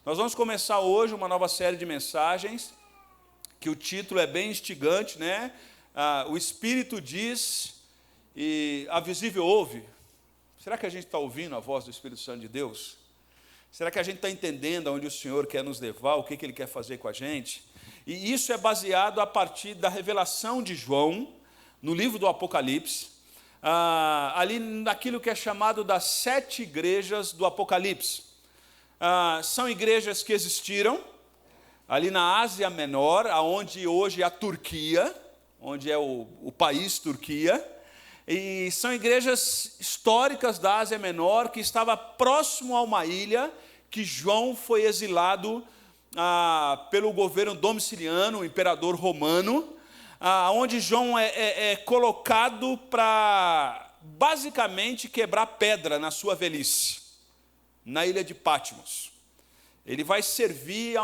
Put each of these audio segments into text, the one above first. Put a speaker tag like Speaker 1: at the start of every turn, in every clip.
Speaker 1: Nós vamos começar hoje uma nova série de mensagens, que o título é bem instigante, né? O Espírito diz e a visível ouve. Será que a gente está ouvindo a voz do Espírito Santo de Deus? Será que a gente está entendendo aonde o Senhor quer nos levar, o que Ele quer fazer com a gente? E isso é baseado a partir da revelação de João, no livro do Apocalipse, ali naquilo que é chamado das 7 igrejas do Apocalipse. São igrejas que existiram ali na Ásia Menor, onde hoje é a Turquia, onde é o país Turquia, e são igrejas históricas da Ásia Menor, que estava próximo a uma ilha que João foi exilado pelo governo Domiciliano, o imperador romano, onde João é colocado para basicamente quebrar pedra na sua velhice, na ilha de Patmos. Ele vai servir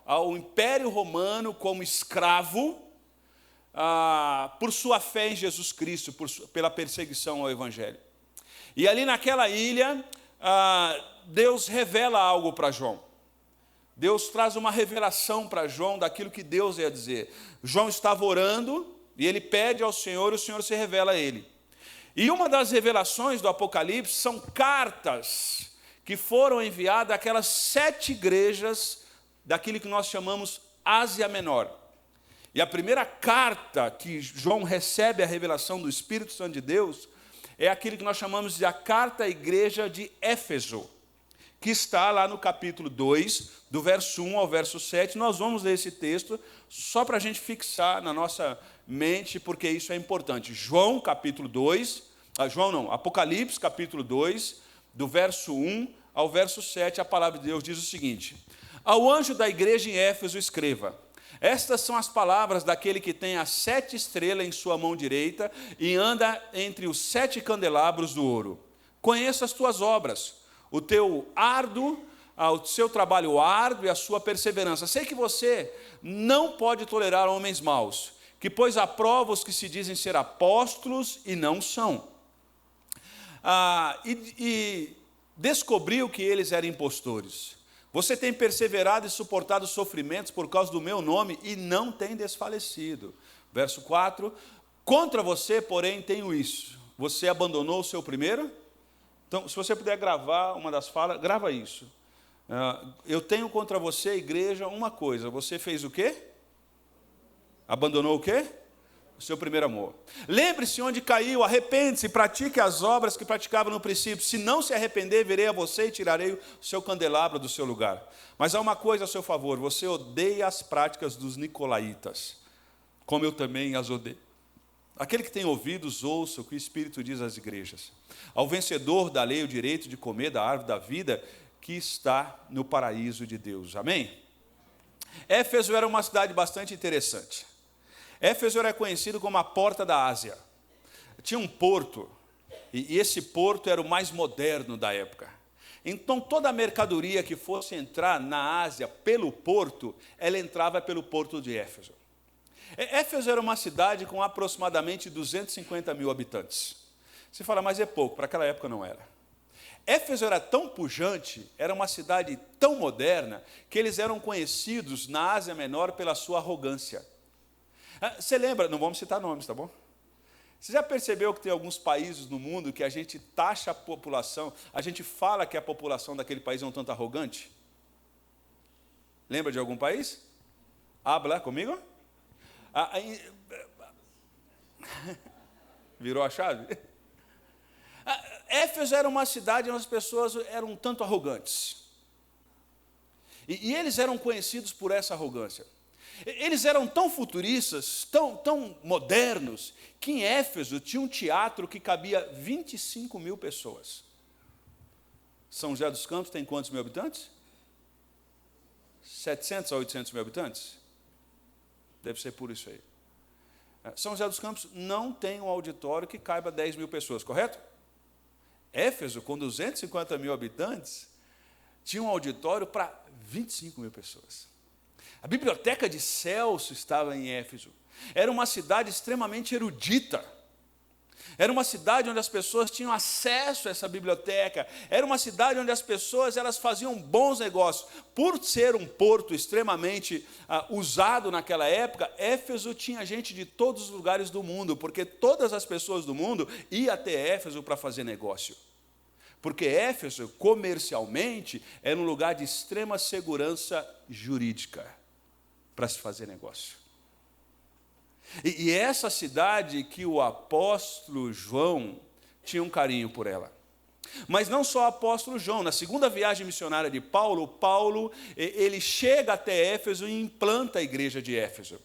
Speaker 1: ao Império Romano como escravo, por sua fé em Jesus Cristo, pela perseguição ao Evangelho. E ali naquela ilha, Deus revela algo para João. Deus traz uma revelação para João daquilo que Deus ia dizer. João estava orando e ele pede ao Senhor, e o Senhor se revela a ele. E uma das revelações do Apocalipse são cartas que foram enviadas àquelas 7 igrejas daquilo que nós chamamos Ásia Menor. E a primeira carta que João recebe a revelação do Espírito Santo de Deus é aquilo que nós chamamos de a carta à igreja de Éfeso, que está lá no capítulo 2, do verso 1 ao verso 7. Nós vamos ler esse texto só para a gente fixar na nossa mente, porque isso é importante. Apocalipse capítulo 2, do verso 1 ao verso 7, a palavra de Deus diz o seguinte: ao anjo da igreja em Éfeso escreva: estas são as palavras daquele que tem as 7 estrelas em sua mão direita e anda entre os 7 candelabros do ouro. Conheço as tuas obras, o seu trabalho árduo e a sua perseverança. Sei que você não pode tolerar homens maus, que pôs à prova os que se dizem ser apóstolos e não são. E descobriu que eles eram impostores. Você tem perseverado e suportado sofrimentos por causa do meu nome e não tem desfalecido. Verso 4, contra você, porém, tenho isso. Você abandonou o seu primeiro? Então, se você puder gravar uma das falas, grava isso. Eu tenho contra você, igreja, uma coisa. Você fez o quê? Abandonou o quê? O seu primeiro amor. Lembre-se onde caiu, arrepende-se, pratique as obras que praticava no princípio. Se não se arrepender, virei a você e tirarei o seu candelabro do seu lugar. Mas há uma coisa a seu favor: você odeia as práticas dos nicolaítas, como eu também as odeio. Aquele que tem ouvidos, ouça o que o Espírito diz às igrejas. Ao vencedor da lei o direito de comer da árvore da vida que está no paraíso de Deus. Amém? Éfeso era uma cidade bastante interessante. Éfeso era conhecido como a porta da Ásia. Tinha um porto, e esse porto era o mais moderno da época. Então toda a mercadoria que fosse entrar na Ásia pelo porto, ela entrava pelo porto de Éfeso. Éfeso era uma cidade com aproximadamente 250 mil habitantes. Você fala, mas é pouco, para aquela época não era. Éfeso era tão pujante, era uma cidade tão moderna, que eles eram conhecidos na Ásia Menor pela sua arrogância. Você lembra, não vamos citar nomes, tá bom? Você já percebeu que tem alguns países no mundo que a gente taxa a população, a gente fala que a população daquele país é um tanto arrogante? Lembra de algum país? Habla comigo? Virou a chave? Éfeso era uma cidade onde as pessoas eram um tanto arrogantes. E eles eram conhecidos por essa arrogância. Eles eram tão futuristas, tão modernos, que em Éfeso tinha um teatro que cabia 25 mil pessoas. São José dos Campos tem quantos mil habitantes? 700 a 800 mil habitantes? Deve ser por isso aí. São José dos Campos não tem um auditório que caiba 10 mil pessoas, correto? Éfeso, com 250 mil habitantes, tinha um auditório para 25 mil pessoas. A biblioteca de Celso estava em Éfeso. Era uma cidade extremamente erudita. Era uma cidade onde as pessoas tinham acesso a essa biblioteca. Era uma cidade onde as pessoas elas faziam bons negócios. Por ser um porto extremamente usado naquela época, Éfeso tinha gente de todos os lugares do mundo, porque todas as pessoas do mundo iam até Éfeso para fazer negócio. Porque Éfeso, comercialmente, era um lugar de extrema segurança jurídica para se fazer negócio. E essa cidade que o apóstolo João tinha um carinho por ela. Mas não só o apóstolo João, na segunda viagem missionária de Paulo, ele chega até Éfeso e implanta a igreja de Éfeso.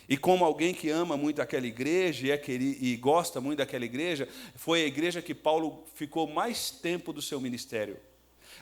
Speaker 1: E como alguém que ama muito aquela igreja e gosta muito daquela igreja, foi a igreja que Paulo ficou mais tempo do seu ministério.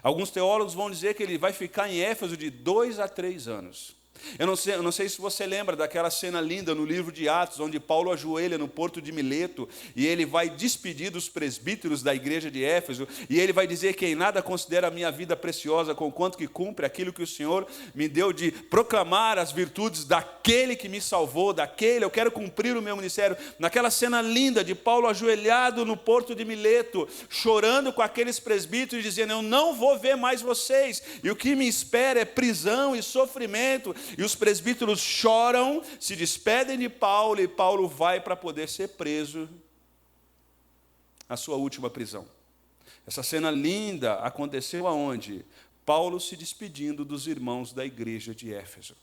Speaker 1: Alguns teólogos vão dizer que ele vai ficar em Éfeso de 2 a 3 anos. Eu não sei se você lembra daquela cena linda no livro de Atos, onde Paulo ajoelha no porto de Mileto, e ele vai despedir dos presbíteros da igreja de Éfeso, e ele vai dizer que em nada considera a minha vida preciosa, conquanto que cumpre aquilo que o Senhor me deu de proclamar as virtudes daquele que me salvou, eu quero cumprir o meu ministério. Naquela cena linda de Paulo ajoelhado no porto de Mileto, chorando com aqueles presbíteros, dizendo, eu não vou ver mais vocês, e o que me espera é prisão e sofrimento. E os presbíteros choram, se despedem de Paulo, e Paulo vai para poder ser preso, a sua última prisão. Essa cena linda aconteceu aonde? Paulo se despedindo dos irmãos da igreja de Éfeso.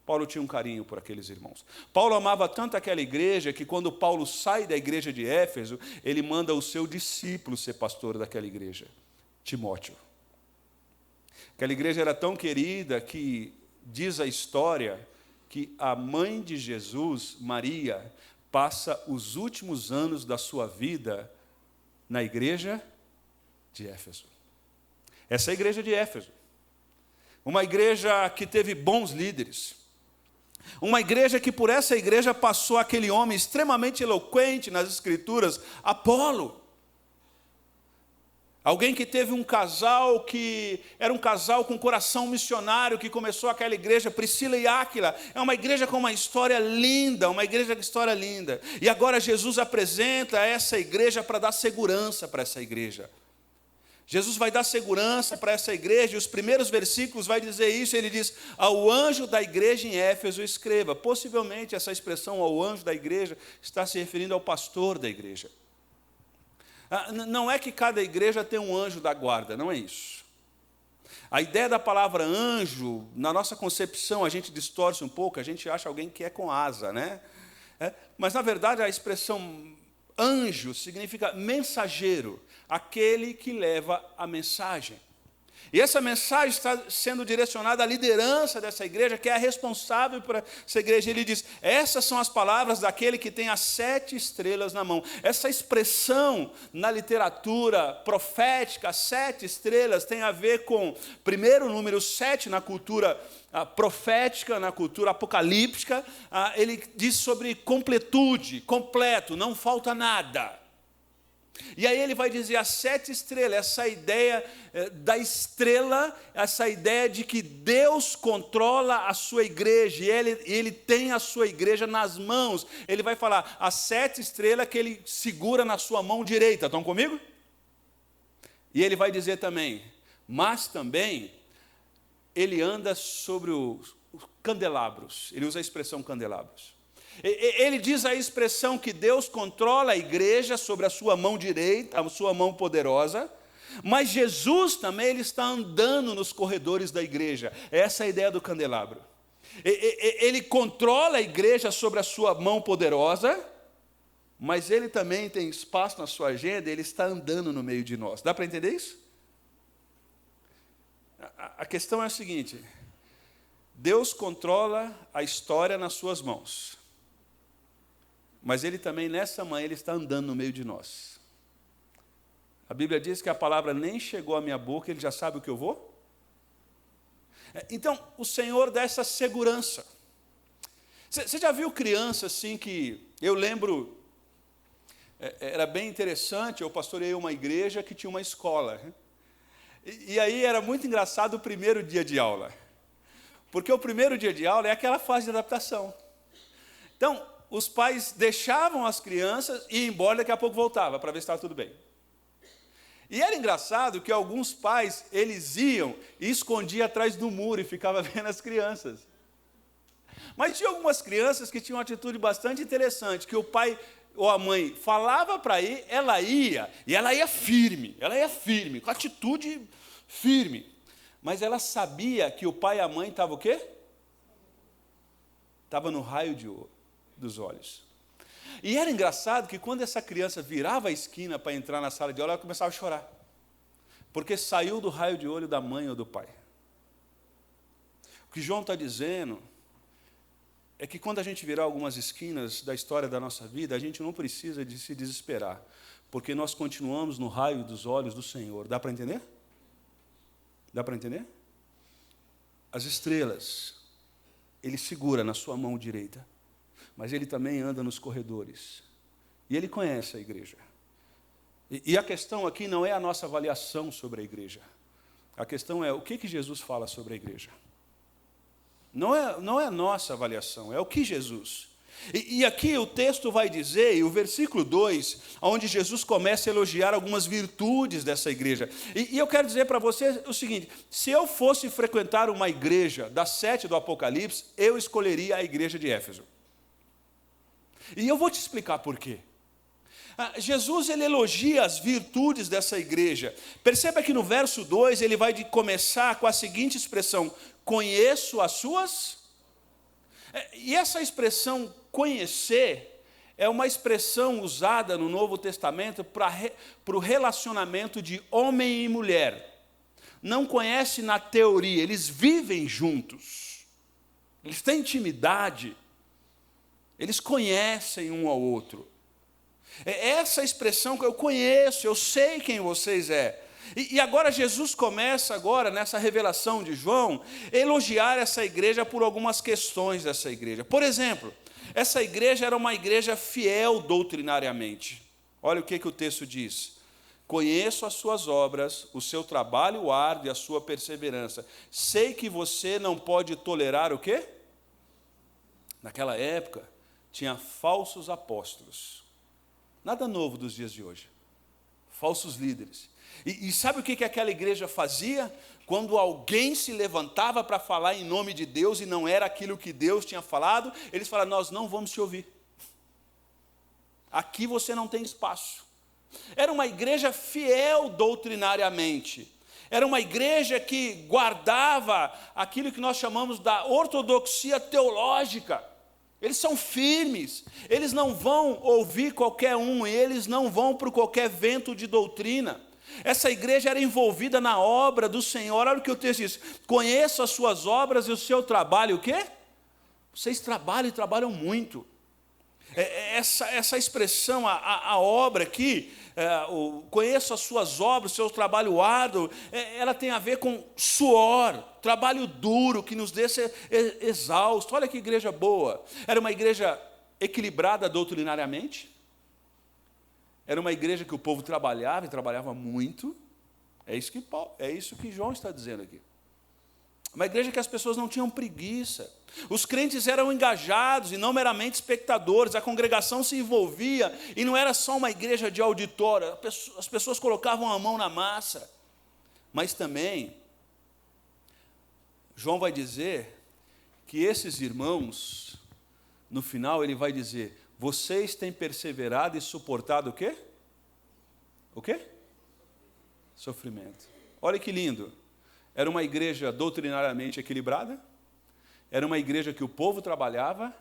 Speaker 1: Paulo tinha um carinho por aqueles irmãos. Paulo amava tanto aquela igreja que quando Paulo sai da igreja de Éfeso, ele manda o seu discípulo ser pastor daquela igreja, Timóteo. Aquela igreja era tão querida que diz a história que a mãe de Jesus, Maria, passa os últimos anos da sua vida na igreja de Éfeso. Essa é a igreja de Éfeso. Uma igreja que teve bons líderes. Uma igreja que por essa igreja passou aquele homem extremamente eloquente nas escrituras, Apolo. Alguém que teve um casal que era um casal com coração missionário, que começou aquela igreja, Priscila e Áquila. É uma igreja com uma história linda, E agora Jesus apresenta essa igreja para dar segurança para essa igreja. Jesus vai dar segurança para essa igreja, e os primeiros versículos vai dizer isso, ele diz, ao anjo da igreja em Éfeso escreva. Possivelmente essa expressão, ao anjo da igreja, está se referindo ao pastor da igreja. Não é que cada igreja tem um anjo da guarda, não é isso. A ideia da palavra anjo, na nossa concepção, a gente distorce um pouco, a gente acha alguém que é com asa, né? Mas, na verdade, a expressão anjo significa mensageiro, aquele que leva a mensagem. E essa mensagem está sendo direcionada à liderança dessa igreja, que é a responsável por essa igreja. Ele diz, essas são as palavras daquele que tem as 7 estrelas na mão. Essa expressão na literatura profética, 7 estrelas, tem a ver com, primeiro, o número 7 na cultura profética, na cultura apocalíptica. Ele diz sobre completude, completo, não falta nada. E aí ele vai dizer as 7 estrelas, essa ideia da estrela, essa ideia de que Deus controla a sua igreja, e ele tem a sua igreja nas mãos. Ele vai falar as 7 estrelas que ele segura na sua mão direita, estão comigo? E ele vai dizer também, mas também ele anda sobre os candelabros, ele usa a expressão candelabros. Ele diz a expressão que Deus controla a igreja sobre a sua mão direita, a sua mão poderosa, mas Jesus também ele está andando nos corredores da igreja. Essa é a ideia do candelabro. Ele controla a igreja sobre a sua mão poderosa, mas ele também tem espaço na sua agenda, ele está andando no meio de nós. Dá para entender isso? A questão é a seguinte, Deus controla a história nas suas mãos. Mas ele também, nessa manhã, ele está andando no meio de nós. A Bíblia diz que a palavra nem chegou à minha boca, ele já sabe o que eu vou? Então, o Senhor dá essa segurança. Você já viu criança assim que, eu lembro, era bem interessante, eu pastoreei uma igreja que tinha uma escola. E aí era muito engraçado o primeiro dia de aula. Porque o primeiro dia de aula é aquela fase de adaptação. Então, os pais deixavam as crianças e iam embora, daqui a pouco voltava, para ver se estava tudo bem. E era engraçado que alguns pais, eles iam e escondiam atrás do muro e ficavam vendo as crianças. Mas tinha algumas crianças que tinham uma atitude bastante interessante, que o pai ou a mãe falava para ir, ela ia, e ela ia firme, com atitude firme. Mas ela sabia que o pai e a mãe estavam o quê? Estava no raio dos olhos. E era engraçado que quando essa criança virava a esquina para entrar na sala de aula, ela começava a chorar. Porque saiu do raio de olho da mãe ou do pai. O que João está dizendo é que quando a gente virar algumas esquinas da história da nossa vida, a gente não precisa de se desesperar, porque nós continuamos no raio dos olhos do Senhor. Dá para entender? Dá para entender? As estrelas, Ele segura na sua mão direita, mas Ele também anda nos corredores. E Ele conhece a igreja. E a questão aqui não é a nossa avaliação sobre a igreja. A questão é o que Jesus fala sobre a igreja. Não é a nossa avaliação, é o que Jesus. E aqui o texto vai dizer, e o versículo 2, onde Jesus começa a elogiar algumas virtudes dessa igreja. E eu quero dizer para você o seguinte: se eu fosse frequentar uma igreja das 7 do Apocalipse, eu escolheria a igreja de Éfeso. E eu vou te explicar por quê. Jesus, ele elogia as virtudes dessa igreja. Perceba que no verso 2, ele vai começar com a seguinte expressão: conheço as suas. E essa expressão conhecer é uma expressão usada no Novo Testamento para o relacionamento de homem e mulher. Não conhece na teoria, eles vivem juntos, eles têm intimidade, eles conhecem um ao outro. É essa expressão que eu conheço, eu sei quem vocês é. E agora Jesus começa agora, nessa revelação de João, a elogiar essa igreja por algumas questões dessa igreja. Por exemplo, essa igreja era uma igreja fiel doutrinariamente. Olha o que o texto diz: conheço as suas obras, o seu trabalho árduo e a sua perseverança. Sei que você não pode tolerar o quê? Naquela época, tinha falsos apóstolos. Nada novo dos dias de hoje. Falsos líderes. E sabe o que aquela igreja fazia? Quando alguém se levantava para falar em nome de Deus e não era aquilo que Deus tinha falado, eles falavam: nós não vamos te ouvir. Aqui você não tem espaço. Era uma igreja fiel doutrinariamente. Era uma igreja que guardava aquilo que nós chamamos da ortodoxia teológica. Eles são firmes, eles não vão ouvir qualquer um, eles não vão para qualquer vento de doutrina. Essa igreja era envolvida na obra do Senhor. Olha o que o texto diz: conheço as suas obras e o seu trabalho. O quê? Vocês trabalham e trabalham muito. Essa expressão, a obra aqui, conheço as suas obras, o seu trabalho árduo, ela tem a ver com suor, trabalho duro que nos deixa exausto. Olha que igreja boa. Era uma igreja equilibrada doutrinariamente. Era uma igreja que o povo trabalhava e trabalhava muito. É isso que João está dizendo aqui. Uma igreja que as pessoas não tinham preguiça. Os crentes eram engajados e não meramente espectadores. A congregação se envolvia e não era só uma igreja de auditório. As pessoas colocavam a mão na massa. Mas também, João vai dizer que esses irmãos, no final ele vai dizer: vocês têm perseverado e suportado o quê? O quê? Sofrimento. Olha que lindo. Era uma igreja doutrinariamente equilibrada, era uma igreja que o povo trabalhava,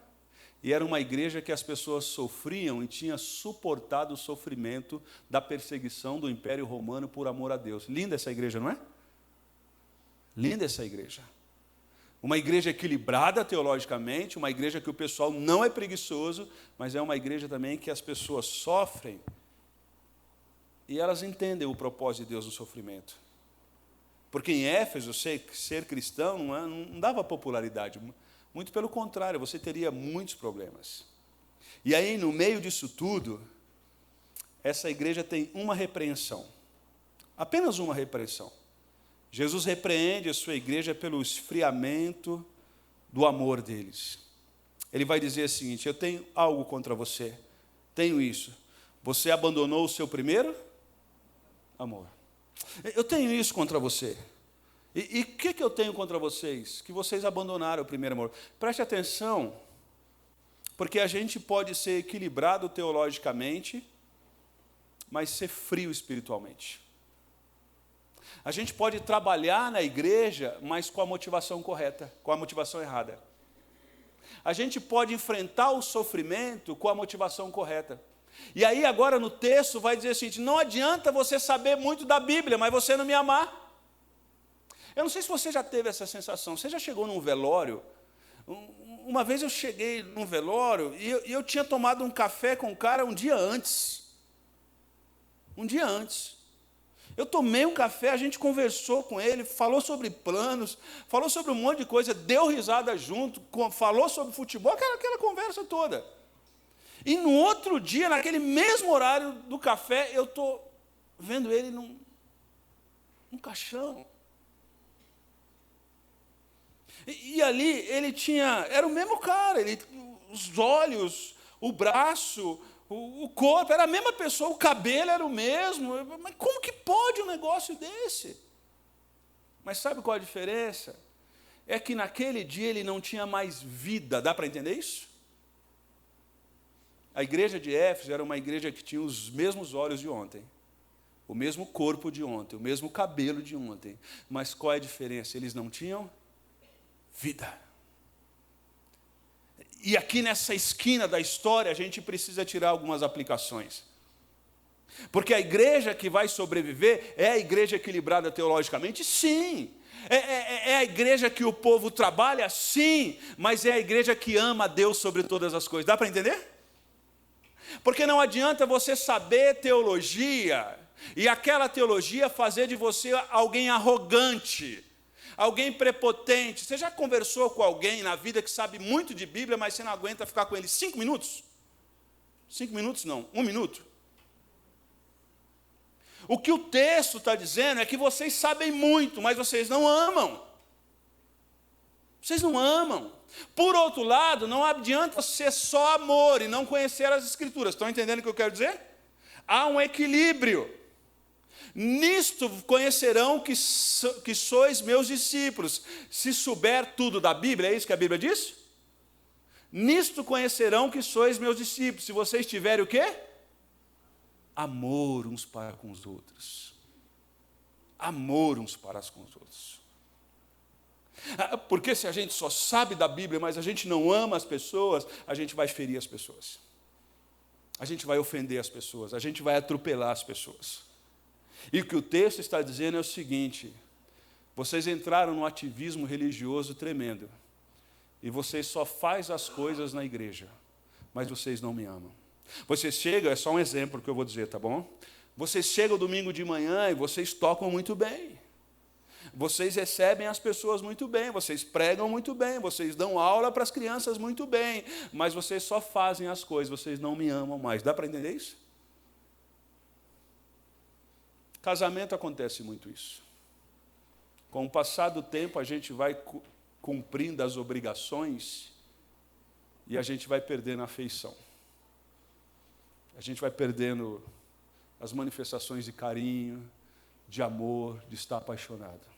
Speaker 1: e era uma igreja que as pessoas sofriam e tinha suportado o sofrimento da perseguição do Império Romano por amor a Deus. Linda essa igreja, não é? Linda essa igreja. Uma igreja equilibrada teologicamente, uma igreja que o pessoal não é preguiçoso, mas é uma igreja também que as pessoas sofrem e elas entendem o propósito de Deus no sofrimento. Porque em Éfeso, ser cristão não dava popularidade. Muito pelo contrário, você teria muitos problemas. E aí, no meio disso tudo, essa igreja tem uma repreensão. Apenas uma repreensão. Jesus repreende a sua igreja pelo esfriamento do amor deles. ele vai dizer o seguinte: eu tenho algo contra você, tenho isso. Você abandonou o seu primeiro amor. Eu tenho isso contra você. E o que eu tenho contra vocês? Que vocês abandonaram o primeiro amor. Preste atenção, porque a gente pode ser equilibrado teologicamente, mas ser frio espiritualmente. A gente pode trabalhar na igreja, mas com a motivação correta, com a motivação errada. A gente pode enfrentar o sofrimento com a motivação correta. E aí agora no texto vai dizer o seguinte: não adianta você saber muito da Bíblia, mas você não me amar. Eu não sei se você já teve essa sensação. Você já chegou num velório? Uma vez eu cheguei num velório e eu tinha tomado um café com o cara um dia antes. Um dia antes. Eu tomei um café, a gente conversou com ele, falou sobre planos, falou sobre um monte de coisa, deu risada junto, falou sobre futebol, aquela conversa toda. E no outro dia, naquele mesmo horário do café, eu estou vendo ele num caixão. E ali ele era o mesmo cara, os olhos, o braço, o corpo, era a mesma pessoa, o cabelo era o mesmo. Mas como que pode um negócio desse? Mas sabe qual a diferença? É que naquele dia ele não tinha mais vida. Dá para entender isso? A igreja de Éfeso era uma igreja que tinha os mesmos olhos de ontem, o mesmo corpo de ontem, o mesmo cabelo de ontem. Mas qual é a diferença? Eles não tinham vida. E aqui nessa esquina da história a gente precisa tirar algumas aplicações. Porque a igreja que vai sobreviver é a igreja equilibrada teologicamente? Sim. É a igreja que o povo trabalha? Sim. Mas é a igreja que ama a Deus sobre todas as coisas. Dá para entender? Porque não adianta você saber teologia e aquela teologia fazer de você alguém arrogante, alguém prepotente. Você já conversou com alguém na vida que sabe muito de Bíblia, mas você não aguenta ficar com ele 5 minutos? 5 minutos não, 1 minuto. O que o texto está dizendo é que vocês sabem muito, mas vocês não amam. Vocês não amam. Por outro lado, não adianta ser só amor e não conhecer as Escrituras. Estão entendendo o que eu quero dizer? Há um equilíbrio. Nisto conhecerão que sois meus discípulos, se souber tudo da Bíblia. É isso que a Bíblia diz? Nisto conhecerão que sois meus discípulos, se vocês tiverem o quê? Amor uns para com os outros. Amor uns para com os outros. Porque se a gente só sabe da Bíblia, mas a gente não ama as pessoas, a gente vai ferir as pessoas. A gente vai ofender as pessoas, a gente vai atropelar as pessoas. E o que o texto está dizendo é o seguinte: vocês entraram num ativismo religioso tremendo, e vocês só fazem as coisas na igreja, mas vocês não me amam. Vocês chegam, é só um exemplo que eu vou dizer, tá bom? Vocês chegam domingo de manhã e vocês tocam muito bem. Vocês recebem as pessoas muito bem, vocês pregam muito bem, vocês dão aula para as crianças muito bem, mas vocês só fazem as coisas, vocês não me amam mais. Dá para entender isso? Casamento acontece muito isso. Com o passar do tempo, a gente vai cumprindo as obrigações e a gente vai perdendo a afeição. A gente vai perdendo as manifestações de carinho, de amor, de estar apaixonado.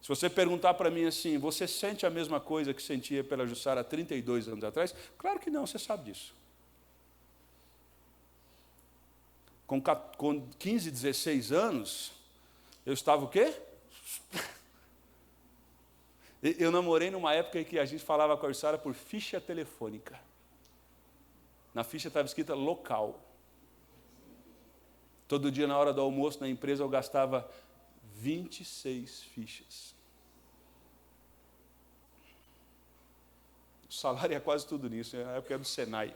Speaker 1: Se você perguntar para mim assim: você sente a mesma coisa que sentia pela Jussara há 32 anos atrás? Claro que não, você sabe disso. Com 15, 16 anos, eu estava o quê? Eu namorei numa época em que a gente falava com a Jussara por ficha telefônica. Na ficha estava escrita local. Todo dia, na hora do almoço, na empresa, eu gastava 26 fichas. O salário é quase tudo nisso, na época era do Senai.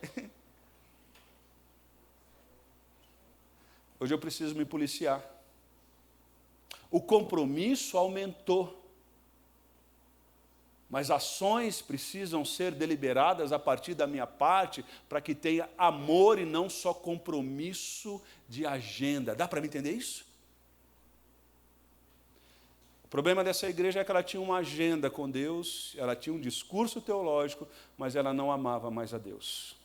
Speaker 1: Hoje eu preciso me policiar. O compromisso aumentou. Mas ações precisam ser deliberadas a partir da minha parte para que tenha amor e não só compromisso de agenda. Dá para me entender isso? O problema dessa igreja é que ela tinha uma agenda com Deus, ela tinha um discurso teológico, mas ela não amava mais a Deus.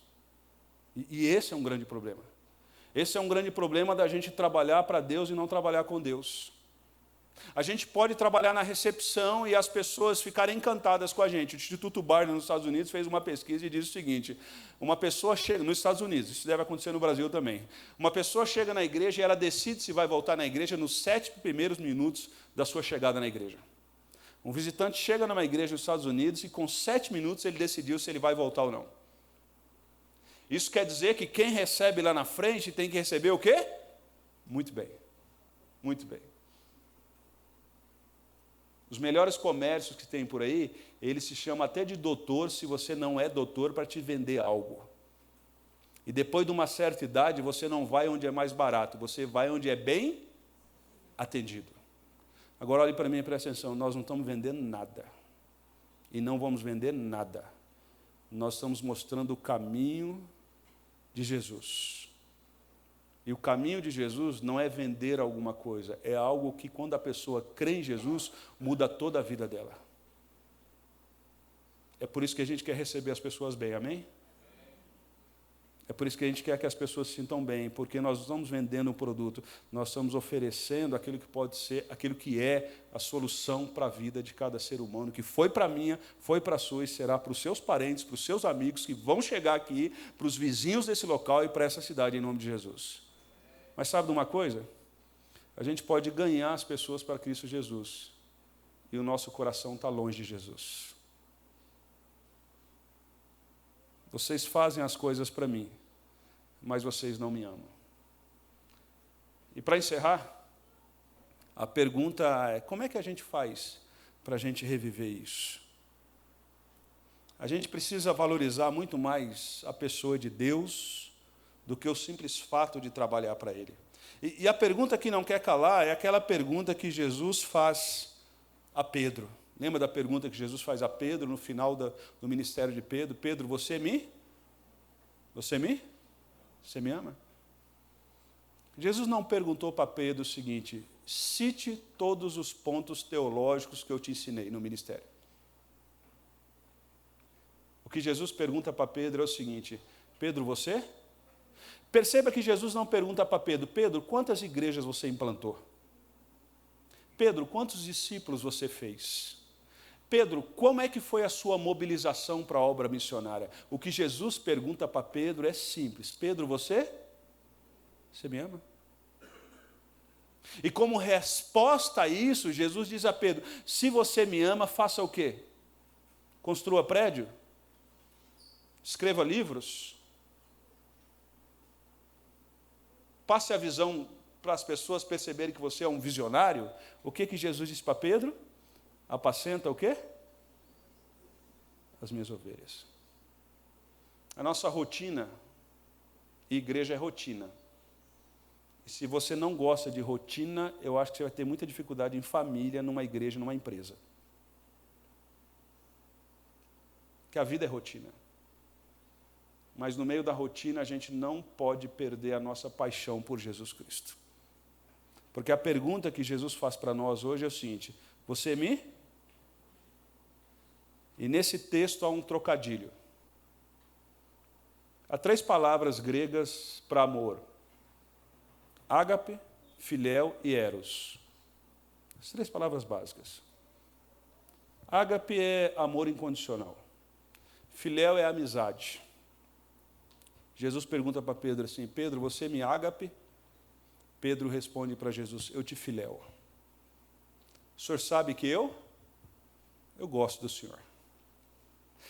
Speaker 1: E esse é um grande problema. Esse é um grande problema da gente trabalhar para Deus e não trabalhar com Deus. A gente pode trabalhar na recepção e as pessoas ficarem encantadas com a gente. O Instituto Barna, nos Estados Unidos, fez uma pesquisa e diz o seguinte: uma pessoa chega, nos Estados Unidos, isso deve acontecer no Brasil também, uma pessoa chega na igreja e ela decide se vai voltar na igreja nos 7 primeiros minutos da sua chegada na igreja. Um visitante chega numa igreja nos Estados Unidos e com 7 minutos ele decidiu se ele vai voltar ou não. Isso quer dizer que quem recebe lá na frente tem que receber o quê? Muito bem. Muito bem. Os melhores comércios que tem por aí, eles se chamam até de doutor, se você não é doutor, para te vender algo. E depois de uma certa idade, você não vai onde é mais barato, você vai onde é bem atendido. Agora olhe para mim e preste atenção, nós não estamos vendendo nada. E não vamos vender nada. Nós estamos mostrando o caminho de Jesus. E o caminho de Jesus não é vender alguma coisa, é algo que quando a pessoa crê em Jesus, muda toda a vida dela. É por isso que a gente quer receber as pessoas bem, amém? É por isso que a gente quer que as pessoas se sintam bem, porque nós não estamos vendendo um produto, nós estamos oferecendo aquilo que pode ser, aquilo que é a solução para a vida de cada ser humano, que foi para a minha, foi para a sua e será para os seus parentes, para os seus amigos que vão chegar aqui, para os vizinhos desse local e para essa cidade, em nome de Jesus. Mas sabe de uma coisa? A gente pode ganhar as pessoas para Cristo Jesus, e o nosso coração está longe de Jesus. Vocês fazem as coisas para mim, mas vocês não me amam. E para encerrar, a pergunta é: como é que a gente faz para a gente reviver isso? A gente precisa valorizar muito mais a pessoa de Deus do que o simples fato de trabalhar para Ele. E a pergunta que não quer calar é aquela pergunta que Jesus faz a Pedro. Lembra da pergunta que Jesus faz a Pedro no final do ministério de Pedro? Pedro, você me ama? Jesus não perguntou para Pedro o seguinte: cite todos os pontos teológicos que eu te ensinei no ministério. O que Jesus pergunta para Pedro é o seguinte: Pedro, você? Perceba que Jesus não pergunta para Pedro: Pedro, quantas igrejas você implantou? Pedro, quantos discípulos você fez? Pedro, como é que foi a sua mobilização para a obra missionária? O que Jesus pergunta para Pedro é simples: Pedro, você me ama? E como resposta a isso, Jesus diz a Pedro: se você me ama, faça o quê? Construa prédio? Escreva livros? Passe a visão para as pessoas perceberem que você é um visionário? O que Jesus disse para Pedro? Apacenta o quê? As minhas ovelhas. A nossa rotina, e igreja é rotina. E se você não gosta de rotina, eu acho que você vai ter muita dificuldade em família, numa igreja, numa empresa. Porque a vida é rotina. Mas no meio da rotina a gente não pode perder a nossa paixão por Jesus Cristo. Porque a pergunta que Jesus faz para nós hoje é o seguinte: você me? E nesse texto há um trocadilho. Há 3 palavras gregas para amor: ágape, filéu e eros. As 3 palavras básicas. Ágape é amor incondicional. Filéu é amizade. Jesus pergunta para Pedro assim: Pedro, você me ágape? Pedro responde para Jesus: eu te filéu. O senhor sabe que eu gosto do senhor.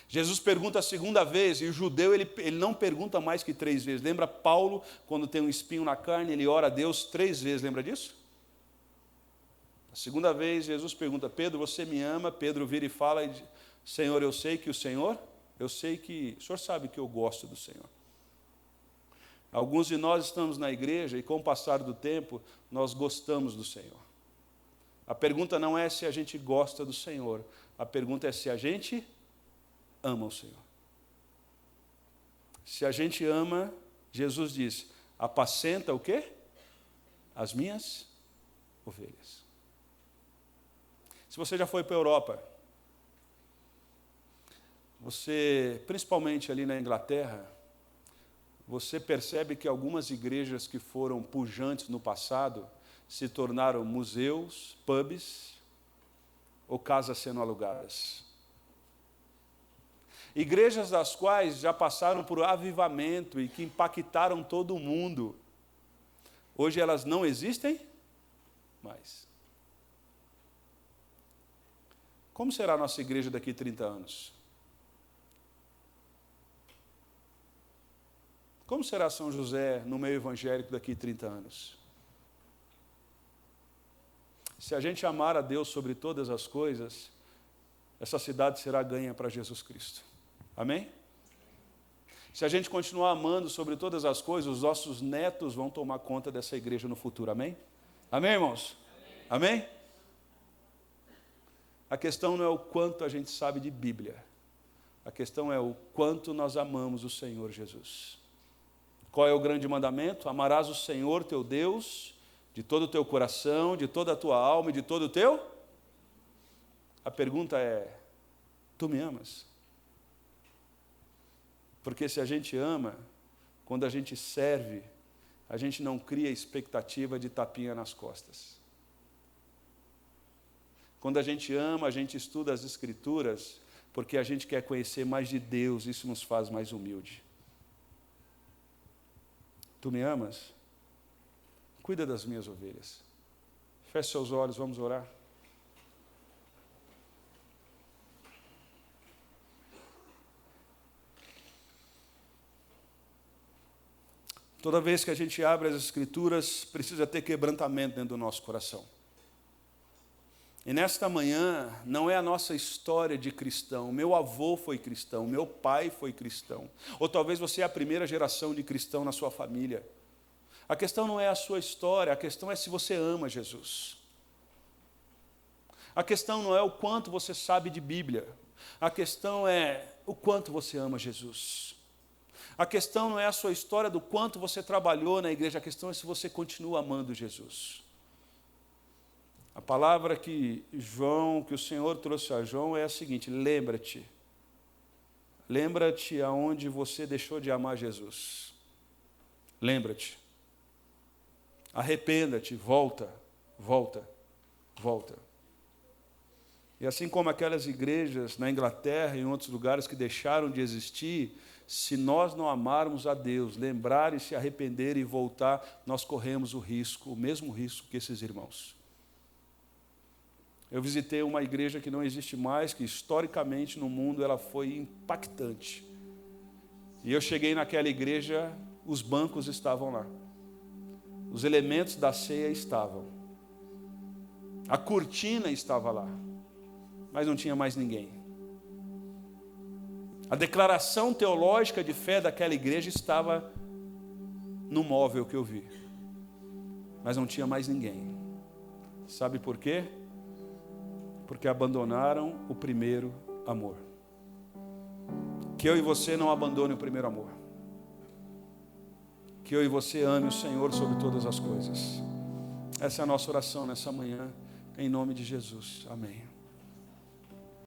Speaker 1: Jesus pergunta a segunda vez, e o judeu ele não pergunta mais que 3 vezes. Lembra Paulo, quando tem um espinho na carne, ele ora a Deus 3 vezes, lembra disso? A segunda vez, Jesus pergunta: Pedro, você me ama? Pedro vira e fala: Senhor, eu sei que o senhor sabe que eu gosto do Senhor. Alguns de nós estamos na igreja e com o passar do tempo, nós gostamos do Senhor. A pergunta não é se a gente gosta do Senhor, a pergunta é se a gente ama o Senhor. Se a gente ama, Jesus diz: apacenta o quê? As minhas ovelhas. Se você já foi para a Europa, você, principalmente ali na Inglaterra, você percebe que algumas igrejas que foram pujantes no passado se tornaram museus, pubs ou casas sendo alugadas. Igrejas das quais já passaram por avivamento e que impactaram todo mundo, hoje elas não existem mais. Como será a nossa igreja daqui a 30 anos? Como será São José no meio evangélico daqui a 30 anos? Se a gente amar a Deus sobre todas as coisas, essa cidade será ganha para Jesus Cristo. Amém? Se a gente continuar amando sobre todas as coisas, os nossos netos vão tomar conta dessa igreja no futuro. Amém? Amém, irmãos? Amém? A questão não é o quanto a gente sabe de Bíblia. A questão é o quanto nós amamos o Senhor Jesus. Qual é o grande mandamento? Amarás o Senhor teu Deus de todo o teu coração, de toda a tua alma e de todo o teu? A pergunta é, tu me amas? Porque se a gente ama, quando a gente serve, a gente não cria expectativa de tapinha nas costas. Quando a gente ama, a gente estuda as Escrituras, porque a gente quer conhecer mais de Deus, isso nos faz mais humilde. Tu me amas? Cuida das minhas ovelhas. Feche seus olhos, vamos orar. Toda vez que a gente abre as Escrituras, precisa ter quebrantamento dentro do nosso coração. E nesta manhã, não é a nossa história de cristão. Meu avô foi cristão, meu pai foi cristão. Ou talvez você é a primeira geração de cristão na sua família. A questão não é a sua história, a questão é se você ama Jesus. A questão não é o quanto você sabe de Bíblia. A questão é o quanto você ama Jesus. A questão não é a sua história do quanto você trabalhou na igreja, a questão é se você continua amando Jesus. A palavra que o Senhor trouxe a João é a seguinte: lembra-te. Lembra-te aonde você deixou de amar Jesus. Lembra-te. Arrependa-te, volta. E assim como aquelas igrejas na Inglaterra e em outros lugares que deixaram de existir, se nós não amarmos a Deus, lembrar e se arrepender e voltar, nós corremos o mesmo risco que esses irmãos. Eu visitei uma igreja que não existe mais, que historicamente no mundo ela foi impactante. E eu cheguei naquela igreja, os bancos estavam lá. Os elementos da ceia estavam. A cortina estava lá. Mas não tinha mais ninguém. A declaração teológica de fé daquela igreja estava no móvel que eu vi. Mas não tinha mais ninguém. Sabe por quê? Porque abandonaram o primeiro amor. Que eu e você não abandone o primeiro amor. Que eu e você ame o Senhor sobre todas as coisas. Essa é a nossa oração nessa manhã, em nome de Jesus. Amém.